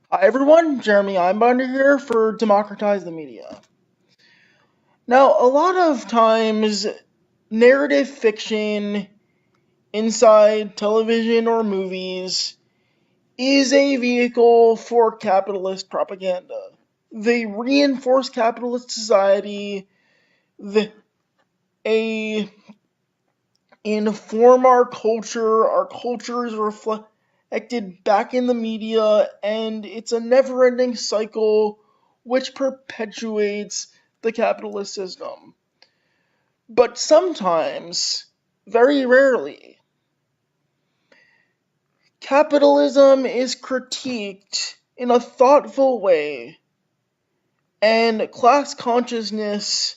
Hi everyone, Jeremy Einbinder here for Democratize the Media. Now, a lot of times, narrative fiction inside television or movies is a vehicle for capitalist propaganda. They reinforce capitalist society, they inform our culture is reflected back in the media, and it's a never-ending cycle which perpetuates the capitalist system. But sometimes, very rarely, capitalism is critiqued in a thoughtful way, and class consciousness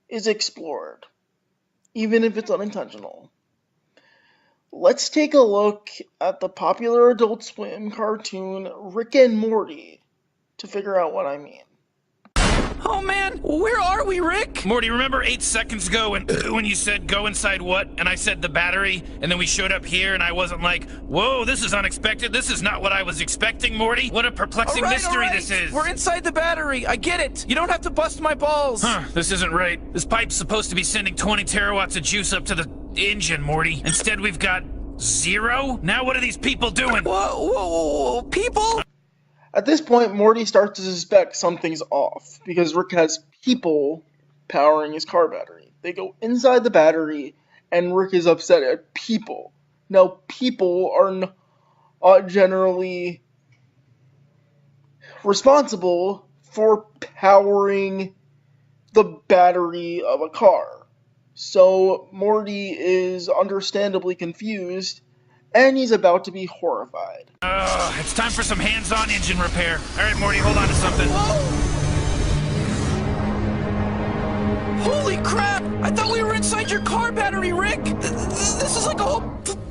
is explored, even if it's unintentional. Let's take a look at the popular Adult Swim cartoon Rick and Morty to figure out what I mean. Oh man, where are we, Rick? Morty, remember 8 seconds ago when you said go inside what? And I said the battery, and then we showed up here and I wasn't like, whoa, this is unexpected. This is not what I was expecting, Morty. What a perplexing mystery this is. We're inside the battery. I get it. You don't have to bust my balls. This isn't right. This pipe's supposed to be sending 20 terawatts of juice up to the engine, Morty. Instead, we've got 0? Now what are these people doing? Whoa, people? At this point, Morty starts to suspect something's off, because Rick has people powering his car battery. They go inside the battery, and Rick is upset at people. Now, people are not generally responsible for powering the battery of a car. So, Morty is understandably confused, and he's about to be horrified. It's time for some hands-on engine repair. All right, Morty, hold on to something. Whoa! Holy crap! I thought we were inside your car battery, Rick! This is like a whole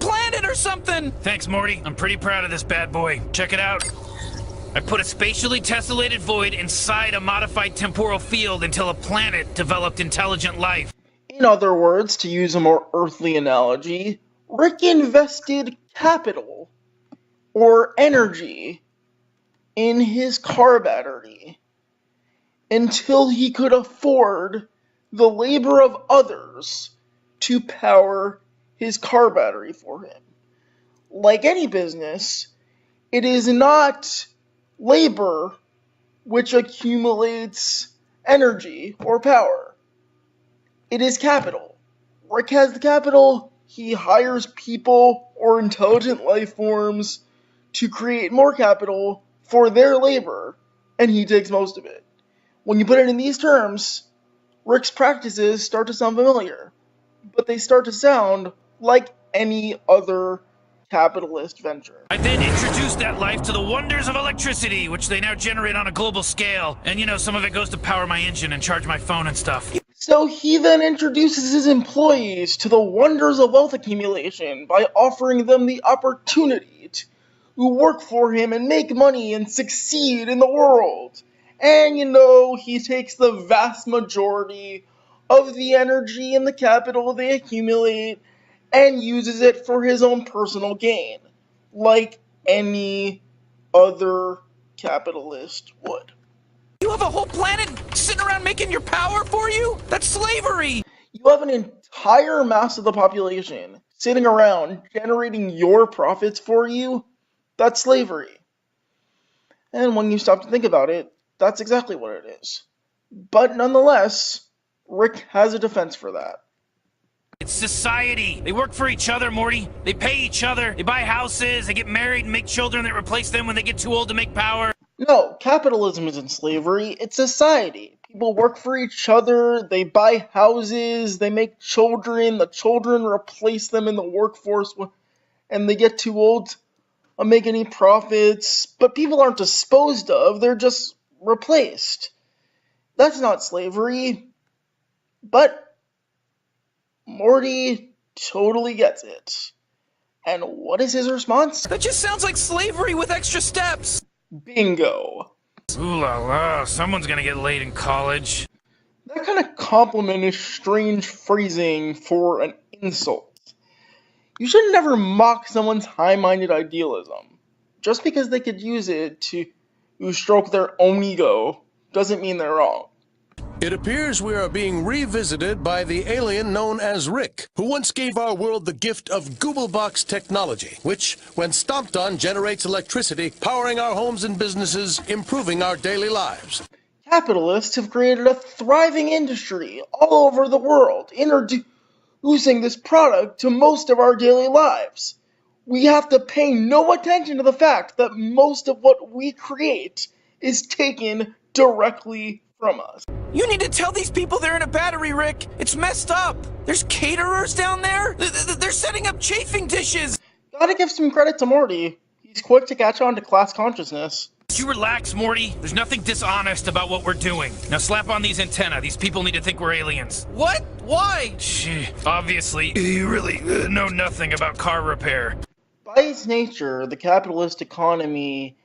planet or something! Thanks, Morty. I'm pretty proud of this bad boy. Check it out. I put a spatially tessellated void inside a modified temporal field until a planet developed intelligent life. In other words, to use a more earthly analogy, Rick invested capital, or energy, in his car battery until he could afford the labor of others to power his car battery for him. Like any business, it is not labor which accumulates energy or power. It is capital. Rick has the capital. He hires people or intelligent life forms to create more capital for their labor, and he takes most of it. When you put it in these terms, Rick's practices start to sound familiar, but they start to sound like any other capitalist venture. I then introduced that life to the wonders of electricity, which they now generate on a global scale. And some of it goes to power my engine and charge my phone and stuff. So he then introduces his employees to the wonders of wealth accumulation by offering them the opportunity to work for him and make money and succeed in the world. And he takes the vast majority of the energy and the capital they accumulate and uses it for his own personal gain, like any other capitalist would. You have a whole planet sitting around making your power for you? That's slavery! You have an entire mass of the population sitting around generating your profits for you? That's slavery. And when you stop to think about it, that's exactly what it is. But nonetheless, Rick has a defense for that. It's society. They work for each other, Morty. They pay each other. They buy houses. They get married and make children that replace them when they get too old to make power. No, capitalism isn't slavery. It's society. People work for each other. They buy houses. They make children. The children replace them in the workforce and they get too old to make any profits. But people aren't disposed of. They're just replaced. That's not slavery. But Morty totally gets it. And what is his response? That just sounds like slavery with extra steps. Bingo. Ooh la la, someone's gonna get laid in college. That kind of compliment is strange phrasing for an insult. You should never mock someone's high-minded idealism, just because they could use it to who stroke their own ego doesn't mean they're wrong. It appears we are being revisited by the alien known as Rick, who once gave our world the gift of Googlebox technology, which, when stomped on, generates electricity, powering our homes and businesses, improving our daily lives. Capitalists have created a thriving industry all over the world, introducing this product to most of our daily lives. We have to pay no attention to the fact that most of what we create is taken directly from us. You need to tell these people they're in a battery, Rick. It's messed up. There's caterers down there. They're setting up chafing dishes. Gotta give some credit to Morty. He's quick to catch on to class consciousness. You relax, Morty. There's nothing dishonest about what we're doing. Now slap on these antennae. These people need to think we're aliens. What? Why? Obviously, you really know nothing about car repair. By its nature, the capitalist economy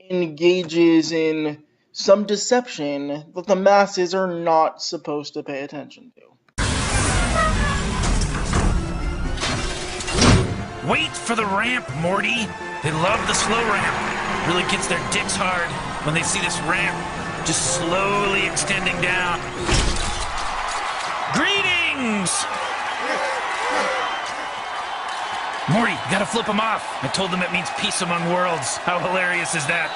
engages in some deception that the masses are not supposed to pay attention to. Wait for the ramp, Morty. They love the slow ramp. Really gets their dicks hard when they see this ramp just slowly extending down. Greetings! Morty, you gotta flip them off. I told them it means peace among worlds. How hilarious is that?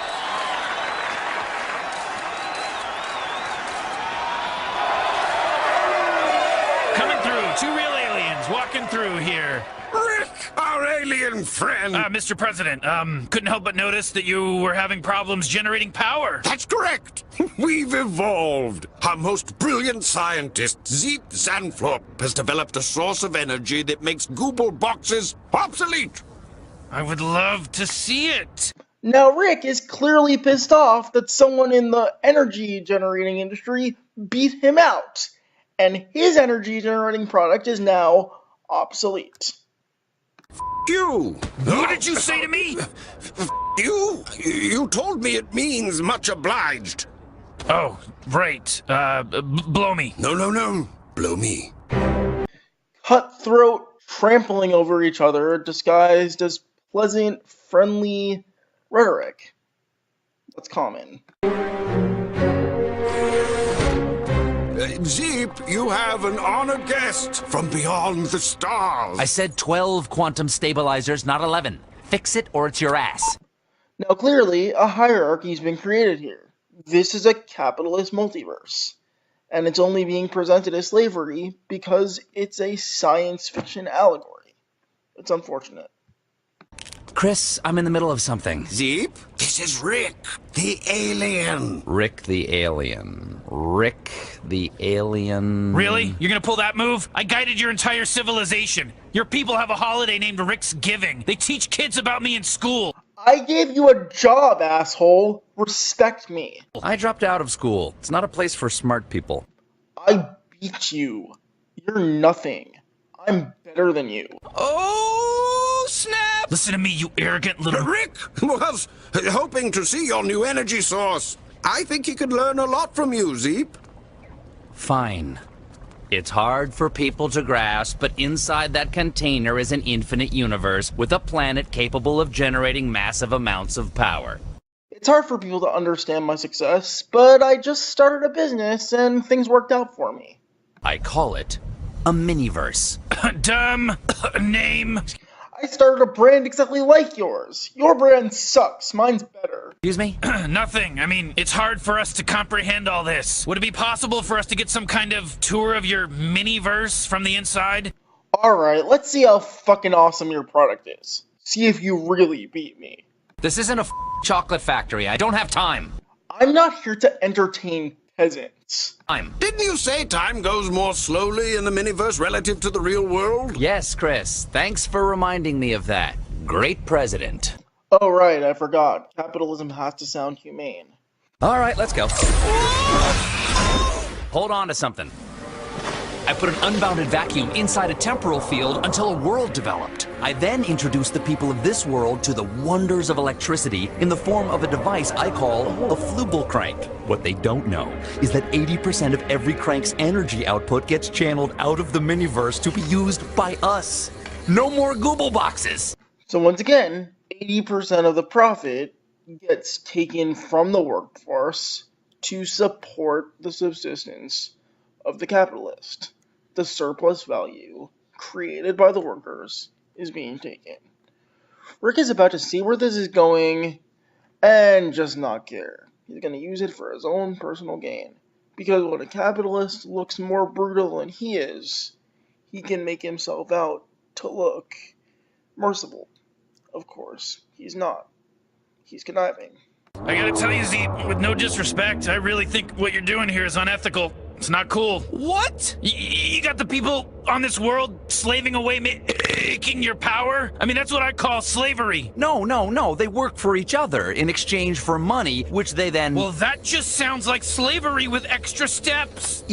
Coming through, 2 real aliens walking through here. Rick, our alien friend. Mr. President, couldn't help but notice that you were having problems generating power. That's correct. We've evolved. Our most brilliant scientist, Zeep Zanflorp, has developed a source of energy that makes Google boxes obsolete. I would love to see it. Now, Rick is clearly pissed off that someone in the energy generating industry beat him out, and his energy generating product is now obsolete. You! What did you say to me? You! You told me it means much obliged. Oh, right. Blow me. No. Blow me. Cutthroat trampling over each other disguised as pleasant, friendly rhetoric. That's common. Zeep, you have an honored guest from beyond the stars. I said 12 quantum stabilizers, not 11. Fix it or it's your ass. Now clearly, a hierarchy's been created here. This is a capitalist multiverse, and it's only being presented as slavery because it's a science fiction allegory. It's unfortunate. Chris, I'm in the middle of something. Zeep, this is Rick, the alien. Rick the alien. Rick the alien. Really? You're gonna pull that move? I guided your entire civilization. Your people have a holiday named Rick's Giving. They teach kids about me in school. I gave you a job, asshole. Respect me. I dropped out of school. It's not a place for smart people. I beat you. You're nothing. I'm better than you. Oh, snap! Listen to me, you arrogant little... Rick was hoping to see your new energy source. I think he could learn a lot from you, Zeep. Fine. It's hard for people to grasp, but inside that container is an infinite universe with a planet capable of generating massive amounts of power. It's hard for people to understand my success, but I just started a business and things worked out for me. I call it a miniverse. Dumb name. I started a brand exactly like yours. Your brand sucks. Mine's better. Excuse me? Nothing. I mean, it's hard for us to comprehend all this. Would it be possible for us to get some kind of tour of your mini-verse from the inside? Alright, let's see how fucking awesome your product is. See if you really beat me. This isn't a chocolate factory. I don't have time. I'm not here to entertain peasants. Didn't you say time goes more slowly in the miniverse relative to the real world? Yes, Chris. Thanks for reminding me of that. Great president. Oh right, I forgot. Capitalism has to sound humane. All right, let's go. Hold on to something. I put an unbounded vacuum inside a temporal field until a world developed. I then introduced the people of this world to the wonders of electricity in the form of a device I call a flubel crank. What they don't know is that 80% of every crank's energy output gets channeled out of the miniverse to be used by us. No more Google boxes. So once again, 80% of the profit gets taken from the workforce to support the subsistence of the capitalist. The surplus value created by the workers is being taken. Rick is about to see where this is going and just not care. He's going to use it for his own personal gain. Because when a capitalist looks more brutal than he is, he can make himself out to look merciful. Of course, he's not. He's conniving. I gotta tell you, Z, with no disrespect, I really think what you're doing here is unethical. It's not cool. What? You got the people on this world slaving away, making your power? I mean, that's what I call slavery. No. They work for each other in exchange for money, which they then... Well, that just sounds like slavery with extra steps.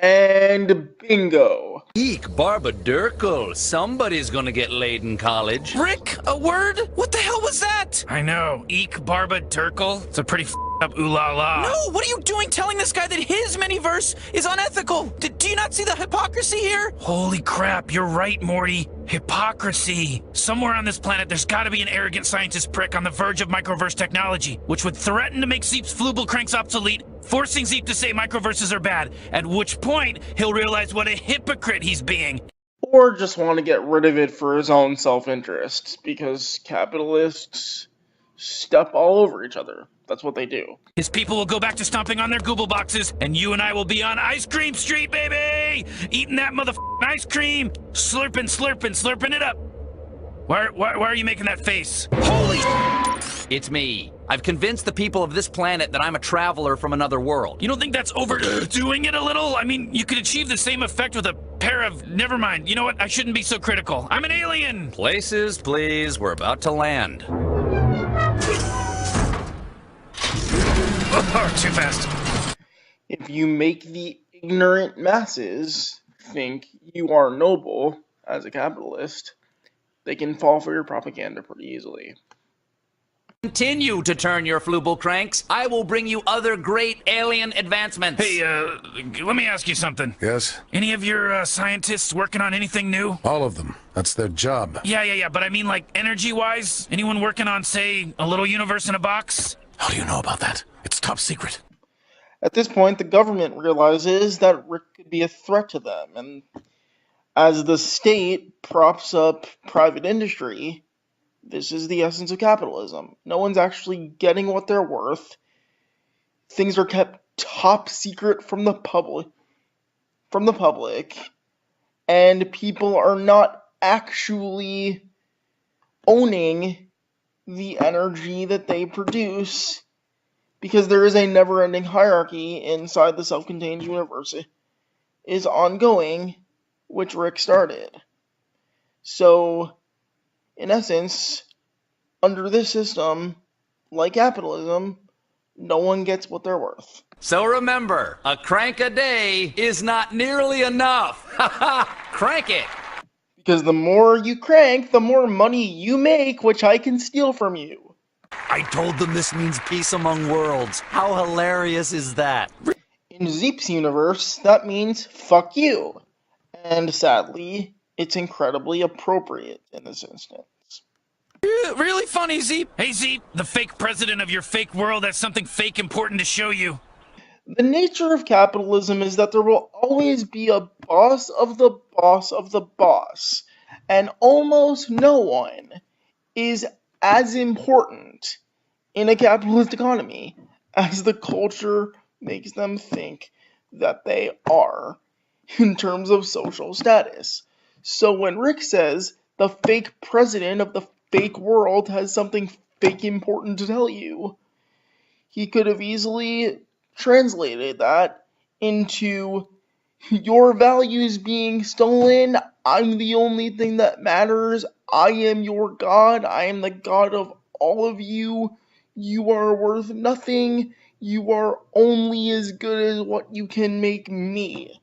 And bingo. Eek, Barbadurkle. Somebody's gonna get laid in college. Rick, a word? What the hell was that? I know. Eek Barba Turkle. It's a pretty up ooh la la. No, what are you doing telling this guy that his miniverse is unethical? Do you not see the hypocrisy here? Holy crap, you're right, Morty. Hypocrisy. Somewhere on this planet, there's gotta be an arrogant scientist prick on the verge of microverse technology, which would threaten to make Zeep's flubel cranks obsolete, forcing Zeep to say microverses are bad, at which point he'll realize what a hypocrite he's being. Or just want to get rid of it for his own self-interest, because capitalists step all over each other. That's what they do. His people will go back to stomping on their Google boxes, and you and I will be on Ice Cream Street, baby! Eating that motherfucking ice cream! Slurping it up! Why are you making that face? Holy It's me. I've convinced the people of this planet that I'm a traveler from another world. You don't think that's overdoing it a little? I mean, you could achieve the same effect with a pair of... Never mind. You know what? I shouldn't be so critical. I'm an alien! Places, please. We're about to land. Oh, too fast. If you make the ignorant masses think you are noble as a capitalist, they can fall for your propaganda pretty easily. Continue to turn your flubel cranks. I will bring you other great alien advancements. Hey, let me ask you something. Yes? Any of your scientists working on anything new? All of them. That's their job. Yeah, but I mean like energy-wise? Anyone working on, say, a little universe in a box? How do you know about that? It's top secret. At this point, the government realizes that Rick could be a threat to them, and as the state props up private industry, this is the essence of capitalism. No one's actually getting what they're worth. Things are kept top secret from the public, and people are not actually owning the energy that they produce, because there is a never-ending hierarchy inside the self-contained universe is ongoing, which Rick started. So, in essence, under this system, like capitalism, no one gets what they're worth. So remember, a crank a day is not nearly enough. Crank it! Because the more you crank, the more money you make, which I can steal from you. I told them this means peace among worlds. How hilarious is that? In Zeep's universe, that means fuck you. And sadly, it's incredibly appropriate in this instance. Really funny, Zeep. Hey, Zeep, the fake president of your fake world has something fake important to show you. The nature of capitalism is that there will always be a boss of the boss of the boss, and almost no one is as important in a capitalist economy as the culture makes them think that they are in terms of social status. So when Rick says the fake president of the fake world has something fake important to tell you, he could have easily translated that into your values being stolen. I'm the only thing that matters. I am your God. I am the God of all of you. You are worth nothing. You are only as good as what you can make me.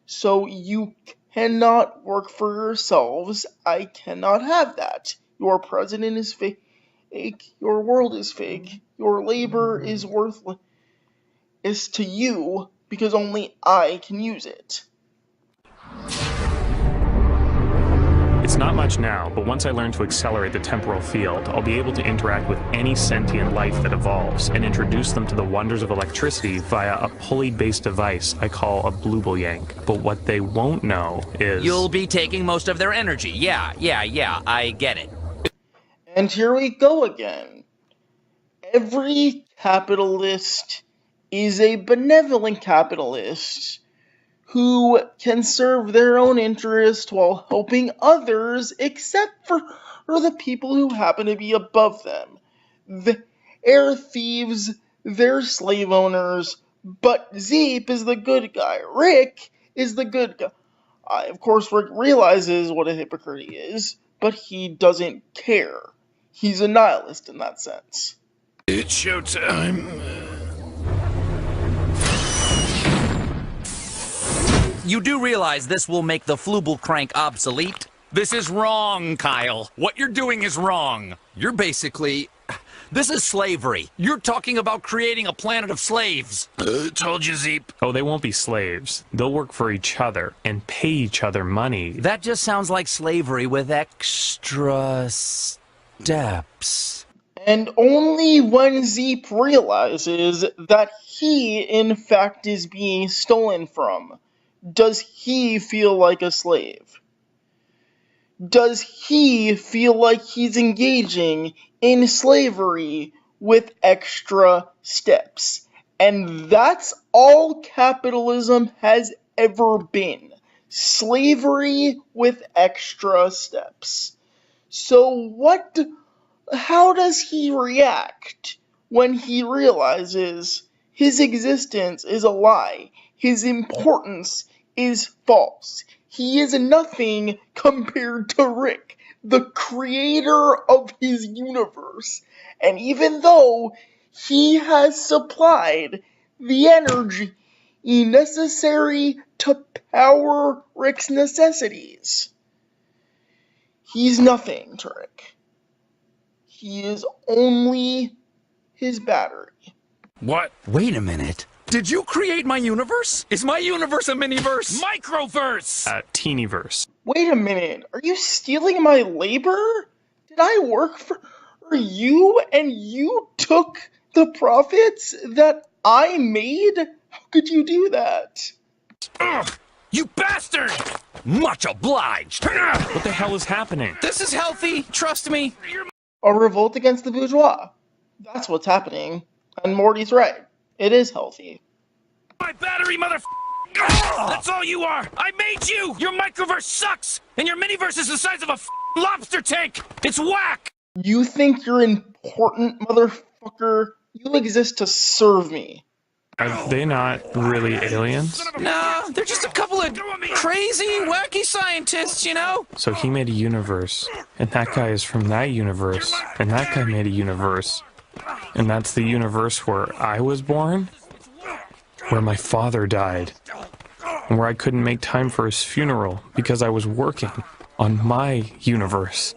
So you cannot work for yourselves. I cannot have that. Your president is fake. Your world is fake. Your labor is worthless to you because only I can use it. It's It's not much now, but once I learn to accelerate the temporal field, I'll be able to interact with any sentient life that evolves and introduce them to the wonders of electricity via a pulley-based device I call a blooble-yank. But what they won't know is... You'll be taking most of their energy. Yeah, I get it. And here we go again. Every capitalist is a benevolent capitalist who can serve their own interest while helping others, except for the people who happen to be above them. They're thieves, they're slave owners, but Zeep is the good guy. Rick is the good guy. Of course, Rick realizes what a hypocrite he is, but he doesn't care. He's a nihilist in that sense. It's showtime. You do realize this will make the Flooble crank obsolete? This is wrong, Kyle. What you're doing is wrong. You're basically... This is slavery. You're talking about creating a planet of slaves. Told you, Zeep. Oh, they won't be slaves. They'll work for each other and pay each other money. That just sounds like slavery with extra steps. And only when Zeep realizes that he, in fact, is being stolen from, does he feel like a slave. Does he feel like he's engaging in slavery with extra steps? And that's all capitalism has ever been. Slavery with extra steps. So how does he react when he realizes his existence is a lie? His importance is false. He is nothing compared to Rick, the creator of his universe. And even though he has supplied the energy necessary to power Rick's necessities, he's nothing to Rick. He is only his battery. What? Wait a minute. Did you create my universe? Is my universe a miniverse? Microverse! Teenyverse. Wait a minute, are you stealing my labor? Did I work for you and you took the profits that I made? How could you do that? Ugh! You bastard! Much obliged. What the hell is happening? This is healthy. Trust me. A revolt against the bourgeois. That's what's happening. And Morty's right. It is healthy. My battery, That's all you are! I made you! Your microverse sucks! And your miniverse is the size of a lobster tank! It's whack! You think you're important, motherfucker? You exist to serve me. Are they not really aliens? Nah, they're just a couple of crazy, wacky scientists, you know? So he made a universe, and that guy is from that universe, and that guy made a universe. And that's the universe where I was born? Where my father died. And where I couldn't make time for his funeral because I was working on my universe.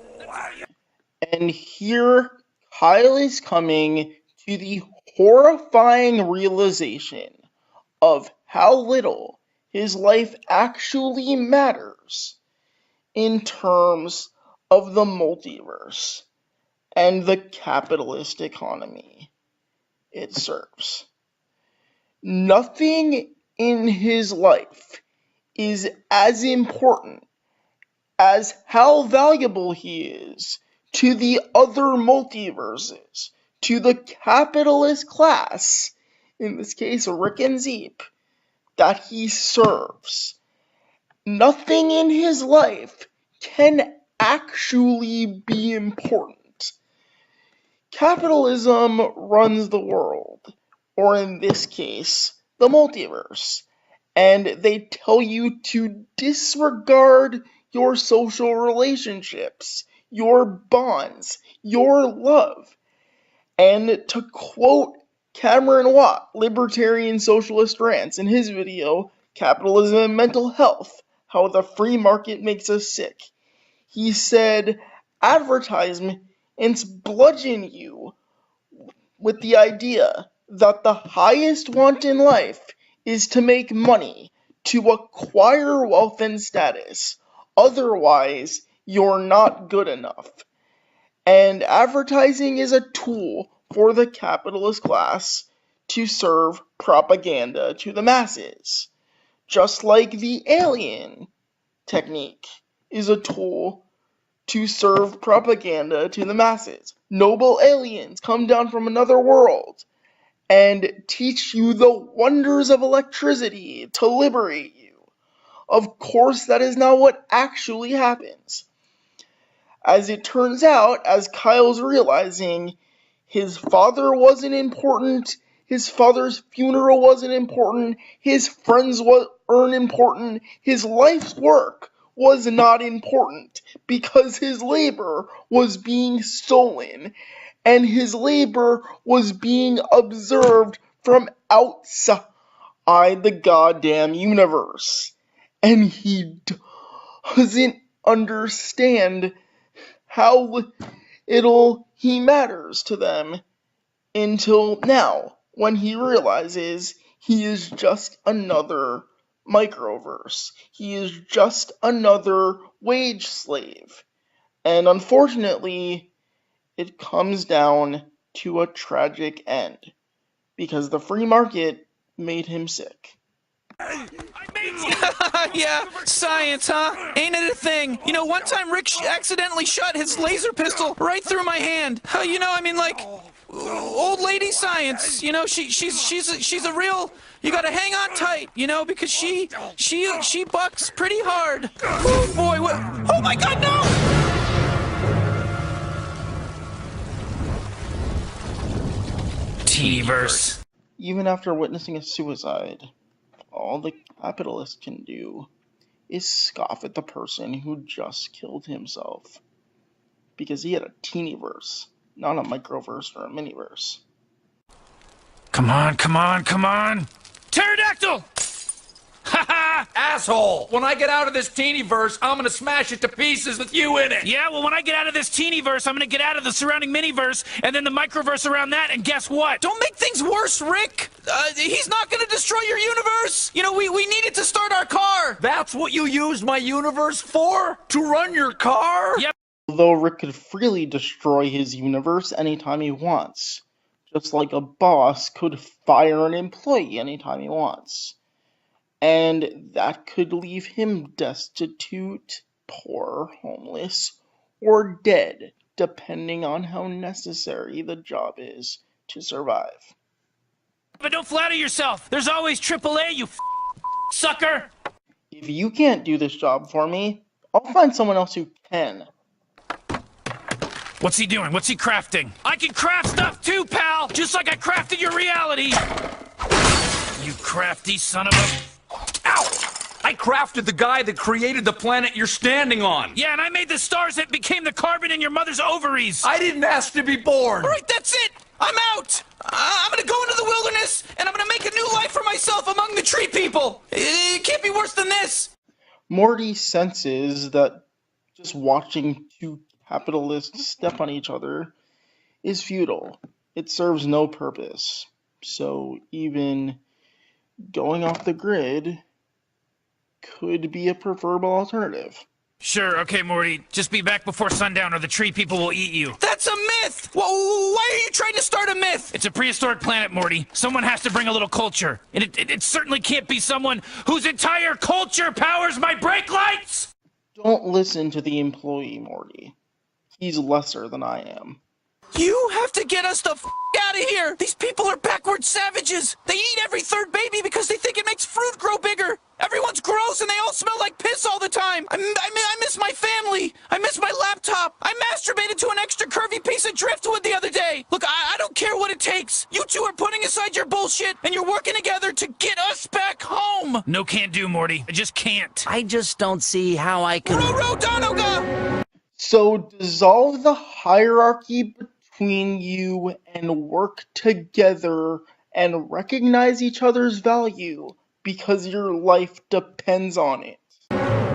And here, Kyle is coming to the horrifying realization of how little his life actually matters in terms of the multiverse and the capitalist economy it serves. Nothing in his life is as important as how valuable he is to the other multiverses, to the capitalist class, in this case Rick and Zeep, that he serves. Nothing in his life can actually be important. Capitalism runs the world, or in this case, the multiverse, and they tell you to disregard your social relationships, your bonds, your love. And to quote Cameron Watt, Libertarian Socialist Rants, in his video, Capitalism and Mental Health, How the Free Market Makes Us Sick, he said, advertisements bludgeon you with the idea that the highest want in life is to make money, to acquire wealth and status. Otherwise, you're not good enough. And advertising is a tool for the capitalist class to serve propaganda to the masses. Just like the alien technique is a tool to serve propaganda to the masses. Noble aliens come down from another world and teach you the wonders of electricity to liberate you. Of course, that is not what actually happens. As it turns out, as Kyle's realizing, his father wasn't important, his father's funeral wasn't important, his friends weren't important, his life's work was not important, because his labor was being stolen, and his labor was being observed from outside the goddamn universe. And he doesn't understand how little he matters to them until now, when he realizes he is just another microverse. He is just another wage slave. And unfortunately, it comes down to a tragic end, because the free market made him sick. Yeah, science, huh? Ain't it a thing? You know, one time Rick accidentally shot his laser pistol right through my hand. You know, I mean, like, old lady science. You know, she's a real. You gotta hang on tight, you know, because she bucks pretty hard. Oh boy, what? Oh my God, no! Teenyverse. Even after witnessing a suicide, all the capitalist can do is scoff at the person who just killed himself. Because he had a teenyverse, not a microverse or a miniverse. Come on, come on, come on! Pterodactyl! Haha! Asshole! When I get out of this teenyverse, I'm gonna smash it to pieces with you in it! Yeah, well, when I get out of this teenyverse, I'm gonna get out of the surrounding miniverse, and then the microverse around that, and guess what? Don't make things worse, Rick! He's not gonna destroy your universe! You know, we needed to start our car! That's what you used my universe for? To run your car? Yep. Although Rick could freely destroy his universe anytime he wants, just like a boss could fire an employee anytime he wants. And that could leave him destitute, poor, homeless, or dead, depending on how necessary the job is to survive. But don't flatter yourself! There's always AAA, you sucker! If you can't do this job for me, I'll find someone else who can. What's he doing? What's he crafting? I can craft stuff too, pal! Just like I crafted your reality! You crafty son of a... Ow! I crafted the guy that created the planet you're standing on! Yeah, and I made the stars that became the carbon in your mother's ovaries! I didn't ask to be born! Alright, that's it! I'm out! I'm gonna go into the wilderness, and I'm gonna make a new life for myself among the tree people! It can't be worse than this! Morty senses that just watching two capitalists step on each other is futile. It serves no purpose. So even going off the grid could be a preferable alternative. Sure, okay, Morty. Just be back before sundown or the tree people will eat you. That's a myth! Why are you trying to start a myth? It's a prehistoric planet, Morty. Someone has to bring a little culture. And it certainly can't be someone whose entire culture powers my brake lights! Don't listen to the employee, Morty. He's lesser than I am. You have to get us the f*** out of here! These people are backward savages! They eat every third baby because they think it makes fruit grow bigger! Everyone's gross and they all smell like piss all the time! I miss my family! I miss my laptop! I masturbated to an extra curvy piece of driftwood the other day! Look, I don't care what it takes! You two are putting aside your bullshit and you're working together to get us back home! No can't do, Morty. I just can't. I just don't see how I can... Ro Donoga! So dissolve the hierarchy between you and work together and recognize each other's value because your life depends on it.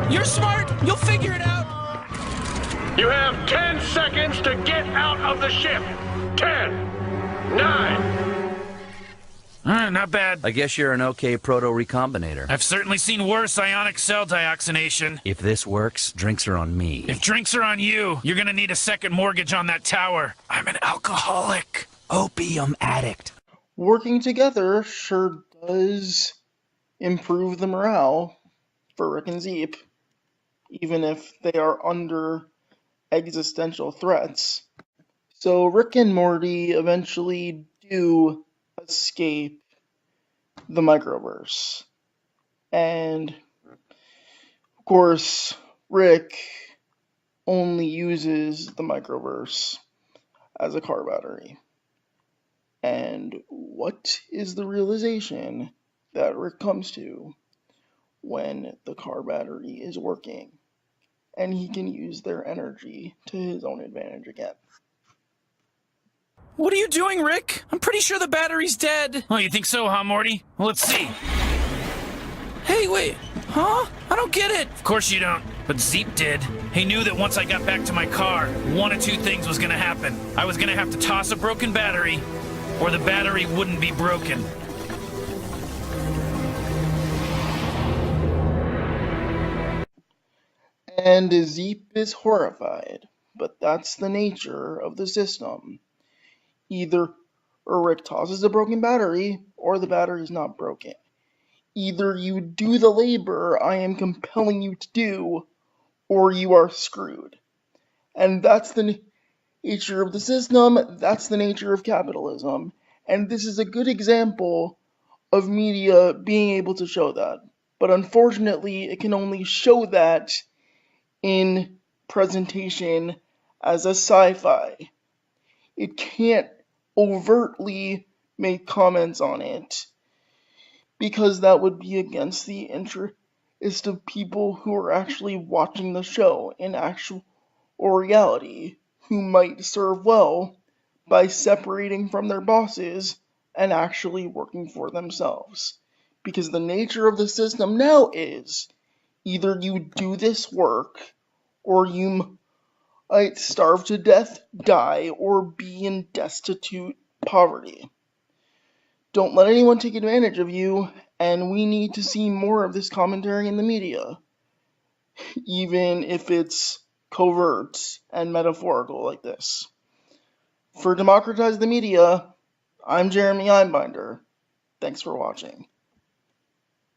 You're smart! You'll figure it out! You have 10 seconds to get out of the ship. 10, 9. Alright, Not bad. I guess you're an okay proto-recombinator. I've certainly seen worse ionic cell dioxination. If this works, drinks are on me. If drinks are on you, you're gonna need a second mortgage on that tower. I'm an alcoholic. Opium addict. Working together sure does improve the morale for Rick and Zeep, even if they are under existential threats. So Rick and Morty eventually do escape the microverse. And, of course, Rick only uses the microverse as a car battery. And what is the realization that Rick comes to when the car battery is working and he can use their energy to his own advantage again? What are you doing, Rick? I'm pretty sure the battery's dead. Oh, you think so, huh, Morty? Well, let's see. Hey, wait. Huh? I don't get it. Of course you don't, but Zeep did. He knew that once I got back to my car, one of two things was gonna happen. I was gonna have to toss a broken battery, or the battery wouldn't be broken. And Zeep is horrified, but that's the nature of the system. Either Rick tosses a broken battery, or the battery is not broken. Either you do the labor I am compelling you to do, or you are screwed. And that's the nature of the system, that's the nature of capitalism. And this is a good example of media being able to show that. But unfortunately, it can only show that in presentation as a sci-fi. It can't overtly make comments on it, because that would be against the interest of people who are actually watching the show in actual or reality, who might serve well by separating from their bosses and actually working for themselves. Because the nature of the system now is either you do this work, or you might starve to death, die, or be in destitute poverty. Don't let anyone take advantage of you, and we need to see more of this commentary in the media, even if it's covert and metaphorical like this. For Democratize the Media, I'm Jeremy Einbinder. Thanks for watching.